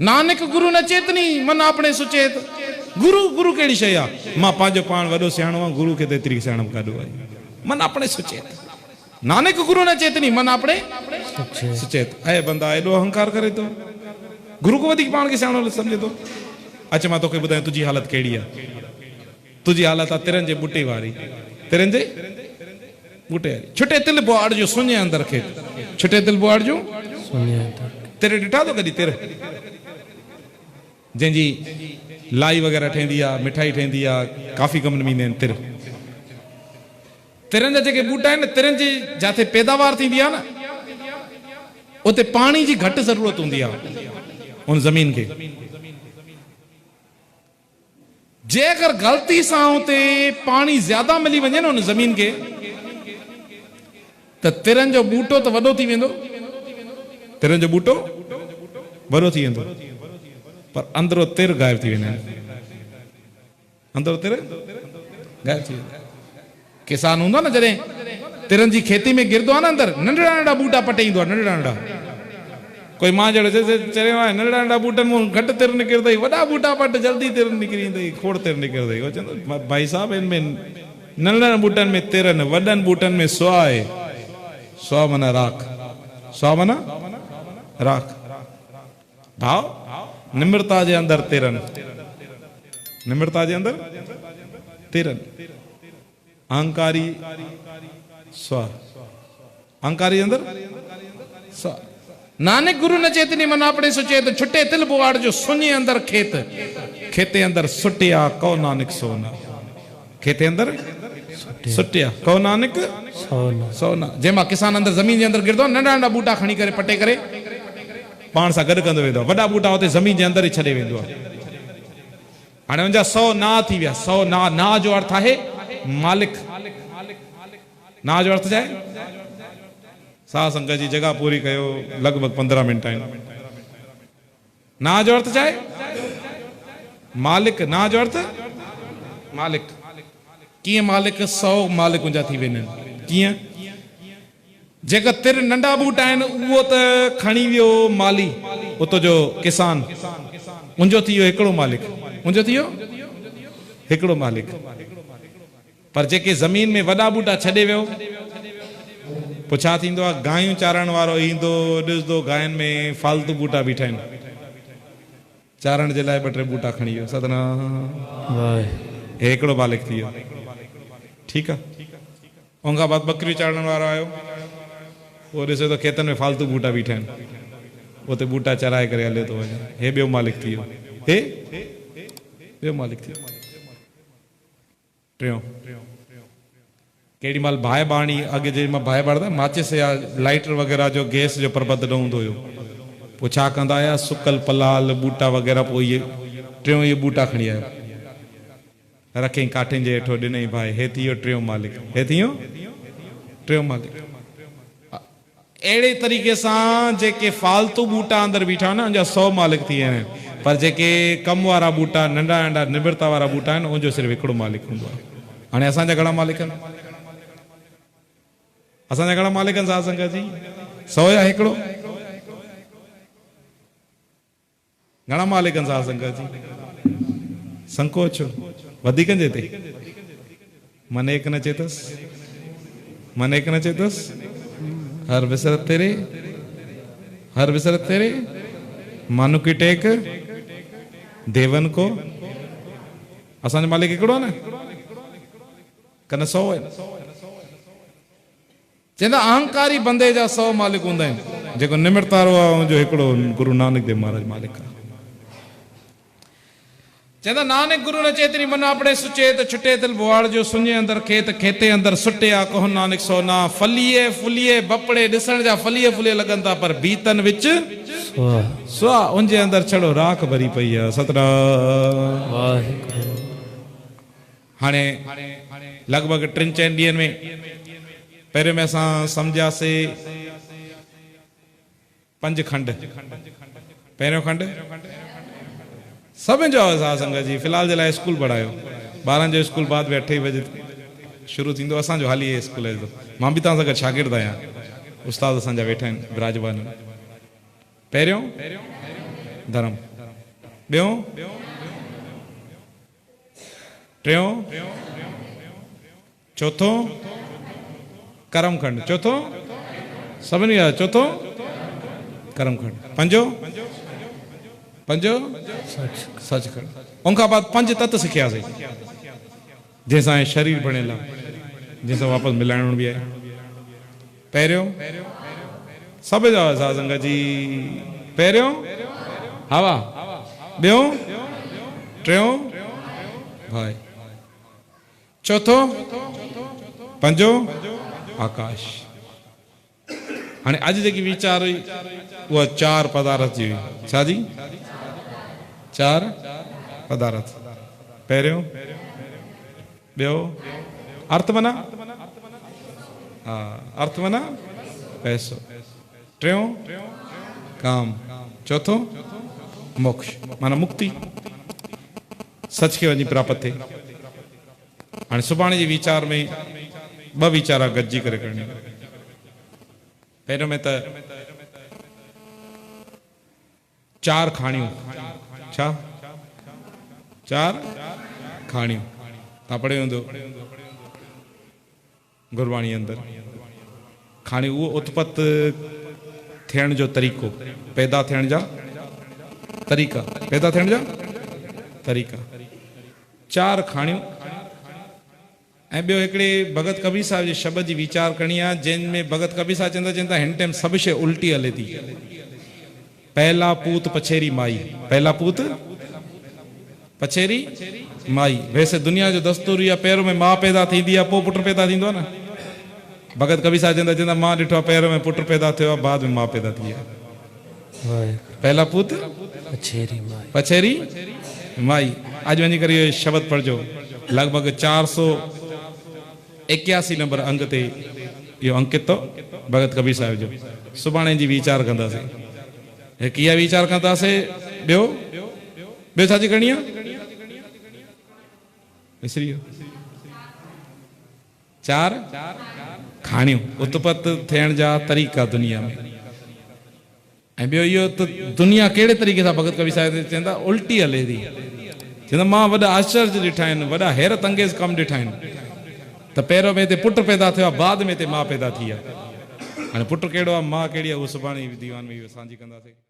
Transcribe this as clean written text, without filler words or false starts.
नानक गुरु न चेतनी मन अपने सुचेत। गुरु गुरु केड़ी शय आ? मां पांजो पाण वडो सियाणो आ, गुरु के तेतरी सियाणप काढो आहे। मन अपने सुचेत। नानक गुरु न चेतनी मन अपने सुचेत। ऐ बंदा एडो अहंकार करे तो गुरु को वधीक पाण के सियाणो समझे तो। अच्छा मां तोखे बुधाय तुझी हालत केड़ी आ? तुझी हालत आ तिरन जे बूटे वारी। तिरन जे बूटे वारी। छुटे तिल बुआड़ जो सुने अंदर खे। छुटे तिल बुआड़ जो सुने अंदर। तेरे डिठा तो कदी तेरे जंजी लाई वगैरह ठेंदी आ, मिठाई ठेंदी आ, काफी कम में ईंदा तिर। तिरन जा जेके बूटा आहिनि तिरन जी जाते पैदावार थींदी आ न उते पानी जी घट जरूरत हुंदी आ उन जमीन के। जे अगर गलती सां उते पानी ज्यादा मिली वञे न उन जमीन के त तिरन जो बूटो तो वडो थी वेंदो। तिरन जो बूटो वडो थी वेंदो पर अंदरो तिर गायब थी वेंदा आहिनि। अंदरो तिर गायब थी वेंदा। किसान हूंदो न जॾहिं तिरन जी खेती में गिरदो आहे न अंदर नंढड़ा नंढड़ा बूटा पटे ईंदो आहे। नंढड़ा नंढड़ा कोई मां जहिड़ो चयो आहे नंढड़ा नंढड़ा बूटनि मां घटि तिर निकिरंदई, वॾा बूटा पट जल्दी तिर निकिरी ईंदई, खोड़ तिर निकिरंदई। उहो चवंदो भाई साहब इन में नंढड़नि बूटनि में तिरनि, वॾनि बूटनि में सुआ आहे। सुआ माना राख। सुआ माना राख। भाव निम्रता जे अंदर तिरन। निम्रता जे अंदर तिरन। अहंकारी स्व। अहंकारी अंदर स्व। नानक गुरु न चेतनी मन अपने सुचेत। छुटे तिल बुआड़ जो सुने अंदर खेत। खेते अंदर सुटिया को नानक सोना। खेते अंदर सुटिया को नानक सोना। सोना जंहिंमां किसान अंदर जमीन जे अंदर गिरदो नंढा नंढा बूटा खणी करे पटे करे पाण सां गॾु कंदो वेंदो। वॾा बूटा उते ज़मीन जे अंदर ई छॾे वेंदो आहे। हाणे उनजा 100 ना थी विया। 100 ना। ना जो अर्थ आहे मालिक। ना जो अर्थ छा आहे? साह संगत जी जगह पूरी कयो लगभग 15 मिनट आहिनि। ना जो अर्थ छा आहे? मालिक। ना जो अर्थ मालिक। कीअं मालिक? 100 मालिक उनजा थी वेंदा आहिनि। कीअं? जेका तिर नंढा बूटा आहिनि उहो त खणी वियो माली उतो जो किसान, उनजो थी वियो हिकिड़ो मालिक। उनजो थी वियो हिकिड़ो मालिक। पर जेके ज़मीन में वॾा बूटा छॾे वियो पोइ छा थींदो आहे? गायूं चारण वारो ईंदो ॾिसंदो गायुनि में फालतू बूटा बीठा आहिनि, चारण जे लाइ 2-3 बूटा खणी वियो। सतनाम हे हिकिड़ो मालिक थी वियो। ठीकु आहे। उन खां बाद बकरियूं चारण वारो आयो, उहो ॾिसे थो खेतनि में फालतू बूटा बीठा आहिनि, उते बूटा चराए करे हले थो वञे। हे ॿियो मालिक थी वियो। हे ॿियो मालिक थी वियो। टियों केॾी महिल बाहि बाणी अॻे जेॾी महिल बाहि बाणंदा माचिस या लाइटर वग़ैरह जो गैस जो प्रबंध न हूंदो हुयो, पोइ छा कंदा हुया? सुकल पलाल बूटा वग़ैरह पोइ इहे टियों इहे बूटा खणी आयो, रखियईं काठियुनि जे हेठो ॾिनई भाई। हे थी वियो टियों मालिक। हे थी वियो टियों मालिक। अहिड़े तरीक़े सां जेके फालतू बूटा अंदर बीठा आहिनि उनजा 100 मालिक थी विया आहिनि, पर जेके कम वारा बूटा नंढा नंढा निबरता वारा बूटा आहिनि उनजो सिर्फ़ु हिकिड़ो मालिक हूंदो आहे। हाणे असांजा घणा मालिक आहिनि? असांजा घणा मालिक आहिनि? साध संगत जी 100 या हिकिड़ो? घणा मालिक आहिनि साध संगत जी? संकोच वधीक जे ते मन एक न चेतस। मन एक न चेतस। हर विसरत तेरे, हर विसरत तेरे, मानु की टेक देवन को। असांजो मालिक हिकिड़ो आहे न, कन 100 आहिनि। चवंदा अहंकारी बंदे जा 100 मालिक हूंदा आहिनि, जेको निम्रता वारो आहे उनजो हिकिड़ो गुरु नानक देव महाराज मालिक आहे। चवंदा नानक गुरु न चेतनी मन अपने सुचेत। छुटे तिल बुआड़ जो सुने अंदर खेत। खेते अंदर सुटिया कोह नानक सोना। फलिए फुलिए बपड़े ॾिसण जा फलिए फुलिए लॻनि था पर बीतन विच सुआ। उनजे अंदर छड़ो राख भरी पई आहे। सतनाम। हाणे लॻभॻि 3-4 ॾींहंनि में पहिरियों में असां सम्झियासीं 5 खंड। पहिरियों खंड सभिनि जो साध संगत जी फ़िलहाल जे लाइ स्कूल पढ़ायो। 12 जो स्कूल बाद में 8 बजे शुरू थींदो। असांजो हाली स्कूल जो मां बि तव्हां सां गॾु शागिर्द आहियां। उस्ताद असांजा वेठा आहिनि विराजमान। पहिरियों धर्म। ॿियो टियों चौथो कर्मखंड। चौथो सभिनी खां चौथो कर्मखंड। पंजो सचखंड। उनखां बाद पंज तत्व सिखियासीं जंहिंसां शरीर बणियल आहे, जंहिंसां वापसि मिलाइणो बि आहे। पहिरियों सभु जा साधंग जी पहिरियों हवा, ॿियो टियों भाई, चौथो पंजो आकाश। हाणे अॼु जेकी वीचार हुई उहा चार पदार्थ जी हुई। छा जी? चार पदार्थ। पहिरियों ॿियो अर्थ माना, हा अर्थ माना पैसो। टियों काम। चौथो मोक्ष माना मुक्ति, सच खे वञी प्राप्त थिए। हाणे सुभाणे जे वीचार में ॿ वीचारा गॾिजी करे करणी। पहिरियों में त चार खाणियूं। छा? चार खाणियूं। तव्हां पढ़ियो हूंदो गुरबाणी अंदरि। खाणी उहो उत्पत थियण जो तरीक़ो, पैदा थियण जा तरीक़ा, पैदा थियण जा तरीक़ा। चार खाणियूं। ऐं ॿियो हिकिड़े भगत कबीर साहिब जे शब्द जी वीचार करणी आहे, जंहिंमें भगत कबीर साहिब चवंदा हिन टाइम सभु शइ उल्टी हले थी। पहला पूत पछेरी माई। पहला पूत पछेरी माई। वैसे दुनिया जो दस्तूर आहे पहिरों में मां पैदा थींदी आहे, पोइ पुटु पैदा थींदो आहे न। भगत कबीर साहिब चवंदा मां ॾिठो आहे पहिरों में पुटु पैदा थियो आहे, बाद में मां पैदा थी आहे। पहला पूत पछेरी माई। अॼु वञी करे इहो शब्द पढ़जो, लॻभॻि 481 नंबर अंग ते इहो अंकित भगत कबीर साहिब जो। सुभाणे जी वीचार कंदासीं। हिकु इहा वीचार कंदासीं। ॿियो छाजी करणी आहे? विसरी वियो। चार खाणियूं, उत्पत थियण जा तरीक़ा दुनिया में। ऐं ॿियो इहो त दुनिया कहिड़े तरीक़े सां भगत कबीर साहिब चवंदा उल्टी हले थी। चवंदा मां वॾा आश्चर्य ॾिठा आहिनि, वॾा हैरत अंगेज़ कम ॾिठा आहिनि। त पहिरों में हिते पुटु पैदा थियो आहे, बाद में हिते मां पैदा थी आहे। हाणे पुटु कहिड़ो आहे, मां कहिड़ी आहे, उहो सुभाणे दीवान में सांझी कंदासीं।